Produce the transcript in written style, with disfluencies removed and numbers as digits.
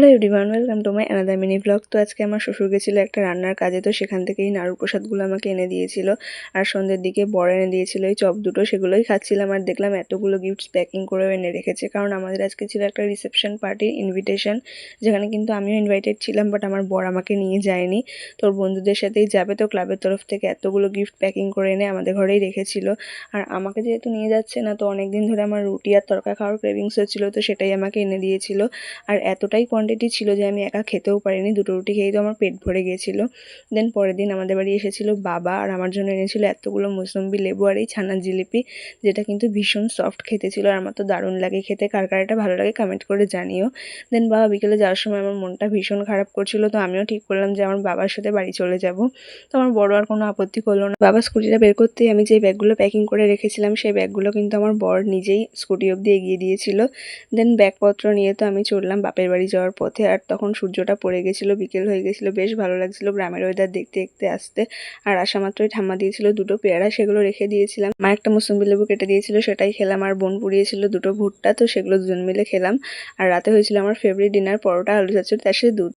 Hello everyone, welcome to my another mini blog. তো আজকে আমার শ্বশুর গেছিলো একটা রান্নার কাজে, তো সেখান থেকেই নাড়ু প্রসাদগুলো আমাকে এনে দিয়েছিল। আর সন্ধ্যের দিকে বর এনে দিয়েছিল এই চপ দুটো, সেগুলোই খাচ্ছিলাম। আর দেখলাম এতগুলো গিফটস প্যাকিং করেও এনে রেখেছে, কারণ আমাদের আজকে ছিল একটা রিসেপশন পার্টির ইনভিটেশন, যেখানে কিন্তু আমিও ইনভাইটেড ছিলাম, বাট আমার বর আমাকে নিয়ে যায়নি। তোর বন্ধুদের সাথেই যাবে, তো ক্লাবের তরফ থেকে এতগুলো গিফট প্যাকিং করে এনে আমাদের ঘরেই রেখেছিল। আর আমাকে যেহেতু নিয়ে যাচ্ছে না, তো অনেকদিন ধরে আমার রুটি আর তরকা খাওয়ার ক্রেভিংস হচ্ছিলো, তো সেটাই আমাকে এনে দিয়েছিল। আর এতটাই কোয়ান্টিটি ছিল যে আমি একা খেতেও পারিনি, দুটো রুটি খেয়েই তো আমার পেট ভরে গিয়েছিলো। দেন পরের দিন আমাদের বাড়ি এসেছিল বাবা, আর আমার জন্য এনেছিল এতগুলো মুসম্বি লেবু আর এই ছানার জিলিপি, যেটা কিন্তু ভীষণ সফট খেতে ছিল। আর আমার তো দারুণ লাগে খেতে, কার কার এটা ভালো লাগে কমেন্ট করে জানিও। দেন বাবা বিকেলে যাওয়ার সময় আমার মনটা ভীষণ খারাপ করছিল, তো আমিও ঠিক করলাম যে আমার বাবার সাথে বাড়ি চলে যাব। তো আমার বড় আর কোনো আপত্তি করলো না। বাবা স্কুটিটা বের করতেই আমি যে ব্যাগগুলো প্যাকিং করে রেখেছিলাম, সেই ব্যাগগুলো কিন্তু আমার বর নিজেই স্কুটি অবধি এগিয়ে দিয়েছিল। দেন ব্যাগপত্র নিয়ে তো আমি চললাম বাপের বাড়ি যাওয়ার পথে। আর তখন সূর্যটা পড়ে গেছিলো, বিকেল হয়ে গেছিলো, বেশ ভালো লাগছিল গ্রামের ওয়েদার দেখতে দেখতে আসতে। আর আসা মাত্রই ঠাম্মা দিয়েছিল দুটো পেয়ারা, সেগুলো রেখে দিয়েছিলাম। মা একটা মুসম্বি লেবু কেটে দিয়েছিল, সেটাই খেলাম। আর বোন পুড়িয়েছিল দুটো ভুট্টা, তো সেগুলো দুজন মিলে খেলাম। আর রাতে হয়েছিল আমার ফেভারিট ডিনার, পরোটা আলু চচ্চড়ি, তার সাথে দুধ।